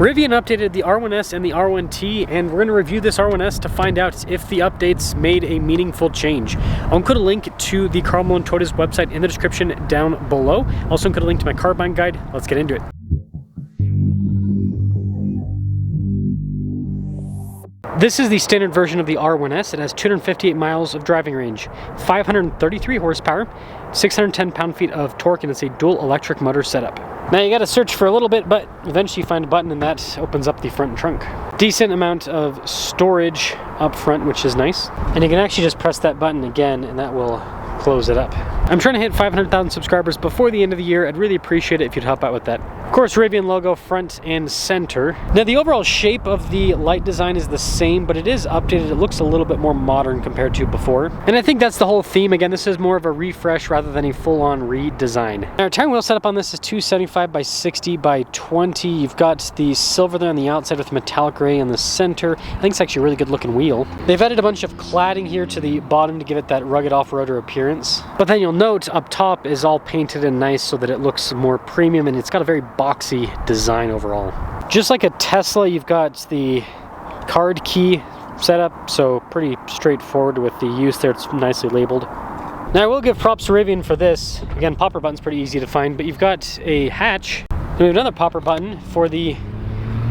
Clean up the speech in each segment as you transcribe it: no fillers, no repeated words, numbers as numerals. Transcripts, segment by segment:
Rivian updated the R1S and the R1T, and we're going to review this R1S to find out if the updates made a meaningful change. I'll include a link to the Carl Malone Toyota's website in the description down below. Also include a link to my car buying guide. Let's get into it. This is the standard version of the R1S. It has 258 miles of driving range, 533 horsepower, 610 pound-feet of torque, and it's a dual electric motor setup. Now you gotta search for a little bit, but eventually you find a button and that opens up the front trunk. Decent amount of storage up front, which is nice. And you can actually just press that button again and that will close it up. I'm trying to hit 500,000 subscribers before the end of the year. I'd really appreciate it if you'd help out with that. Of course, Rivian logo front and center. Now the overall shape of the light design is the same, but it is updated. It looks a little bit more modern compared to before. And I think that's the whole theme. Again, this is more of a refresh rather than a full-on redesign. Now our tire wheel setup on this is 275 by 60 by 20. You've got the silver there on the outside with metallic gray in the center. I think it's actually a really good looking wheel. They've added a bunch of cladding here to the bottom to give it that rugged off-roader appearance. But then you'll note up top is all painted and nice so that it looks more premium, and it's got a very boxy design overall. Just like a Tesla, you've got the card key setup, so pretty straightforward with the use there. It's nicely labeled. Now I will give props to Rivian for this. Again, popper button's pretty easy to find, but you've got a hatch and we have another popper button for the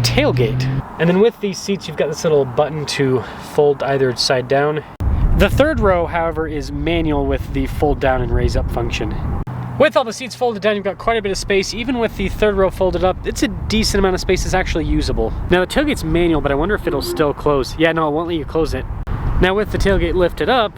tailgate. And then with these seats, you've got this little button to fold either side down. The third row, however, is manual with the fold down and raise up function. With all the seats folded down, you've got quite a bit of space. Even with the third row folded up, it's a decent amount of space. It's actually usable. Now the tailgate's manual, but I wonder if it'll still close. Yeah, no, it won't let you close it. Now with the tailgate lifted up,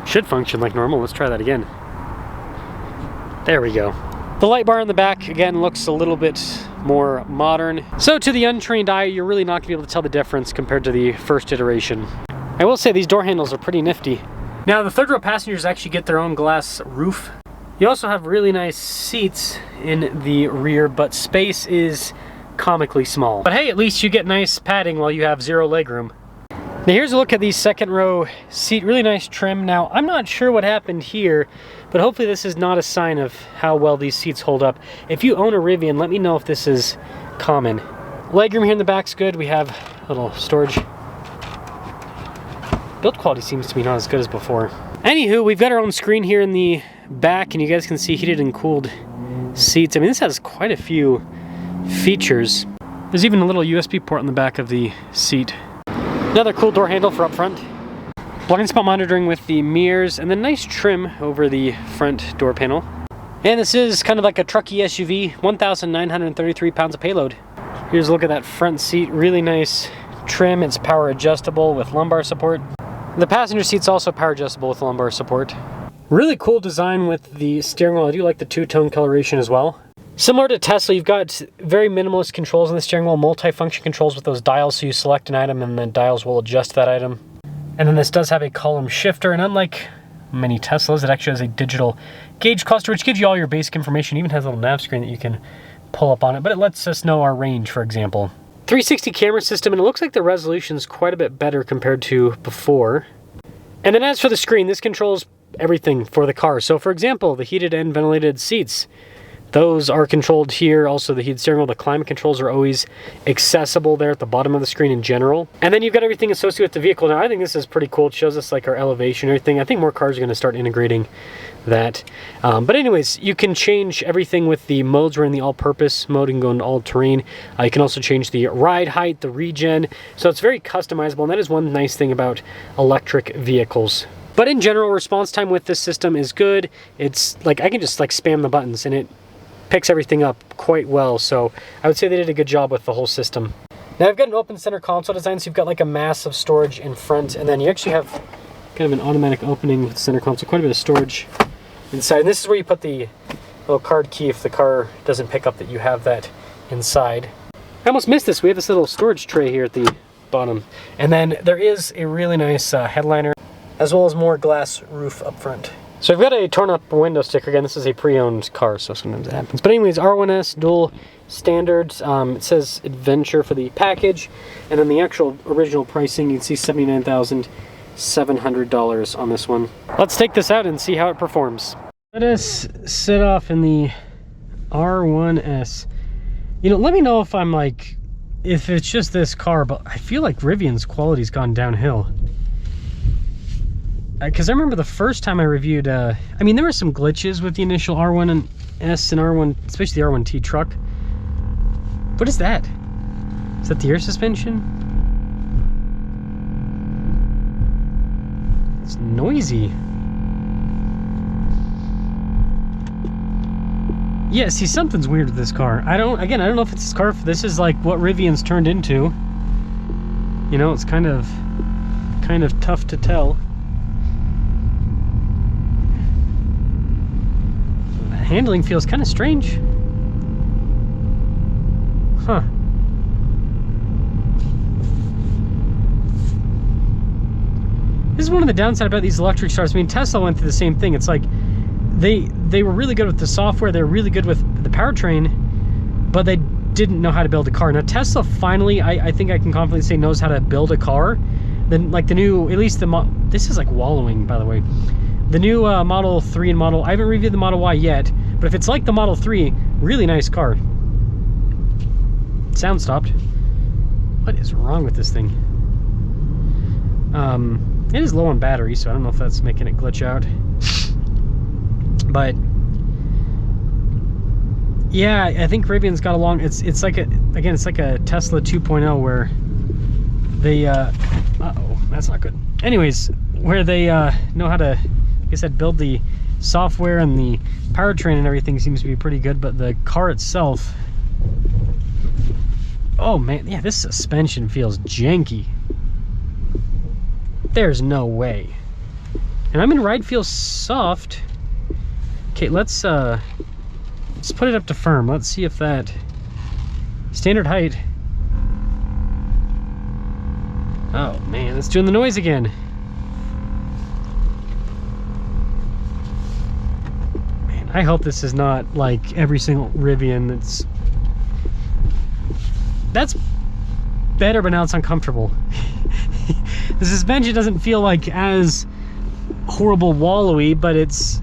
should function like normal. Let's try that again. There we go. The light bar in the back, again, looks a little bit more modern. So to the untrained eye, you're really not gonna be able to tell the difference compared to the first iteration. I will say these door handles are pretty nifty. Now the third row passengers actually get their own glass roof. You also have really nice seats in the rear, but space is comically small. But hey, at least you get nice padding while you have zero legroom. Now here's a look at the second row seat, really nice trim. Now I'm not sure what happened here, but hopefully this is not a sign of how well these seats hold up. If you own a Rivian, let me know if this is common. Legroom here in the back's good. We have a little storage. Build quality seems to be not as good as before. Anywho, we've got our own screen here in the back, and you guys can see heated and cooled seats. I mean, this has quite a few features. There's even a little USB port on the back of the seat. Another cool door handle for up front. Blind spot monitoring with the mirrors, and then nice trim over the front door panel. And this is kind of like a trucky SUV, 1,933 pounds of payload. Here's a look at that front seat, really nice trim. It's power adjustable with lumbar support. The passenger seat's also power adjustable with lumbar support. Really cool design with the steering wheel. I do like the two-tone coloration as well. Similar to Tesla, you've got very minimalist controls on the steering wheel, multi-function controls with those dials, so you select an item and the dials will adjust that item. And then this does have a column shifter, and unlike many Teslas, it actually has a digital gauge cluster, which gives you all your basic information. It even has a little nav screen that you can pull up on it, but it lets us know our range, for example. 360 camera system, and it looks like the resolution is quite a bit better compared to before. And then as for the screen, this controls everything for the car. So for example, the heated and ventilated seats, those are controlled here. Also the heated steering wheel, the climate controls are always accessible there at the bottom of the screen in general. And then you've got everything associated with the vehicle. Now I think this is pretty cool. It shows us like our elevation and everything. I think more cars are gonna start integrating that. But anyways, you can change everything with the modes. We're in the all-purpose mode. You can go into all-terrain. You can also change the ride height, the regen. So it's very customizable, and that is one nice thing about electric vehicles. But in general, response time with this system is good. It's like I can just like spam the buttons and it picks everything up quite well. So I would say they did a good job with the whole system. Now I've got an open center console design, so you've got like a massive storage in front, and then you actually have kind of an automatic opening with the center console, quite a bit of storage inside. And this is where you put the little card key if the car doesn't pick up that you have that inside. I almost missed this. We have this little storage tray here at the bottom. And then there is a really nice headliner, as well as more glass roof up front. So I've got a torn up window sticker. Again, this is a pre-owned car, so sometimes it happens. But anyways, R1S dual standards. It says Adventure for the package. And then the actual original pricing, you can see $79,700 on this one. Let's take this out and see how it performs. Let us sit off in the R1S. You know, let me know if I'm like, if it's just this car, but I feel like Rivian's quality's gone downhill. Because I remember the first time I reviewed, I mean, there were some glitches with the initial R1S and R1, especially the R1T truck. What is that? Is that the air suspension? It's noisy. Yeah, see, something's weird with this car. I don't know if it's this car, if this is like what Rivian's turned into. You know, it's kind of tough to tell. The handling feels kind of strange. Huh. This is one of the downside about these electric cars. I mean, Tesla went through the same thing. It's like they were really good with the software, they were really good with the powertrain, but they didn't know how to build a car. Now Tesla finally, I think I can confidently say, knows how to build a car. Then like the new, at least this is like wallowing, by the way. The new Model 3 and Model, I haven't reviewed the Model Y yet, but if it's like the Model 3, really nice car. Sound stopped. What is wrong with this thing? It is low on battery, so I don't know if that's making it glitch out. But yeah, I think Rivian's got along. It's like it's like a Tesla 2.0 where they uh-oh, that's not good. Anyways, where they know how to, like I said, build the software, and the powertrain and everything seems to be pretty good, but the car itself, oh man, yeah, this suspension feels janky. There's no way. And I mean, ride feels soft. Okay, let's put it up to firm. Let's see if that standard height. Oh man, it's doing the noise again. Man, I hope this is not like every single Rivian. That's better, but now it's uncomfortable. The suspension doesn't feel like as horrible wallowy, but it's,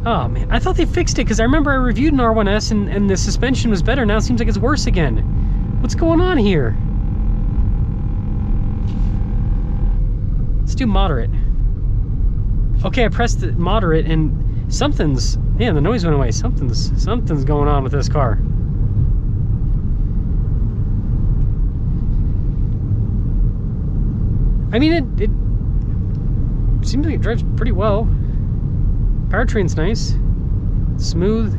oh man, I thought they fixed it, because I remember I reviewed an R1S and the suspension was better. Now it seems like it's worse again. What's going on here? Let's do moderate. Okay, I pressed the moderate and something's, yeah, the noise went away. Something's going on with this car. I mean, it seems like it drives pretty well. Powertrain's nice, smooth.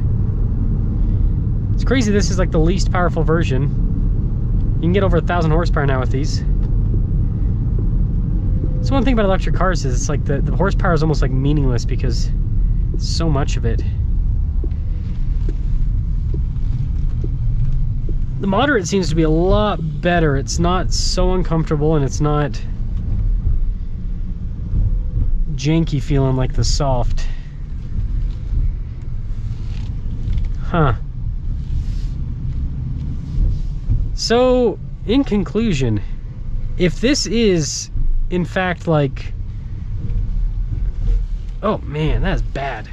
It's crazy this is like the least powerful version. You can get over 1,000 horsepower now with these. So one thing about electric cars is it's like the horsepower is almost like meaningless because it's so much of it. The moderate seems to be a lot better. It's not so uncomfortable, and it's not janky feeling like the soft. Huh. So, in conclusion, if this is, in fact, like... Oh man, that's bad.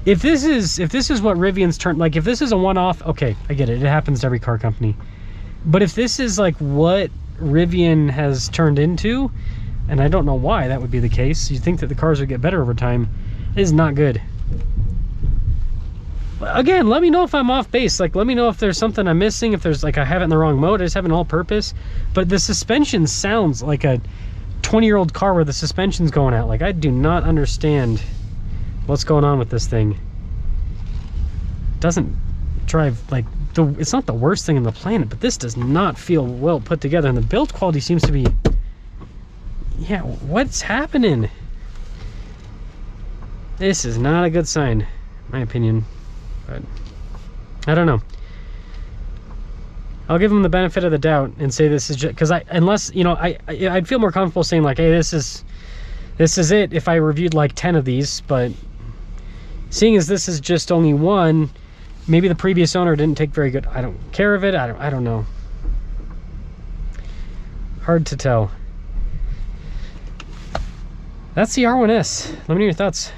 If this is what Rivian's turned, like if this is a one-off, okay, I get it. It happens to every car company. But if this is like what Rivian has turned into, and I don't know why that would be the case. You'd think that the cars would get better over time. It is not good. Again, let me know if I'm off base. Like, let me know if there's something I'm missing, if there's like I have it in the wrong mode, I just have it all purpose. But the suspension sounds like a 20-year-old car where the suspension's going out. Like, I do not understand what's going on with this thing. It doesn't drive like it's not the worst thing on the planet, but this does not feel well put together, and the build quality seems to be, yeah, what's happening? This is not a good sign, in my opinion. But I don't know. I'll give them the benefit of the doubt and say this is just because unless, you know, I'd feel more comfortable saying like, hey, this is it if I reviewed like 10 of these. But seeing as this is just only one, maybe the previous owner didn't take very good care of it. I don't know. Hard to tell. That's the R1S. Let me know your thoughts.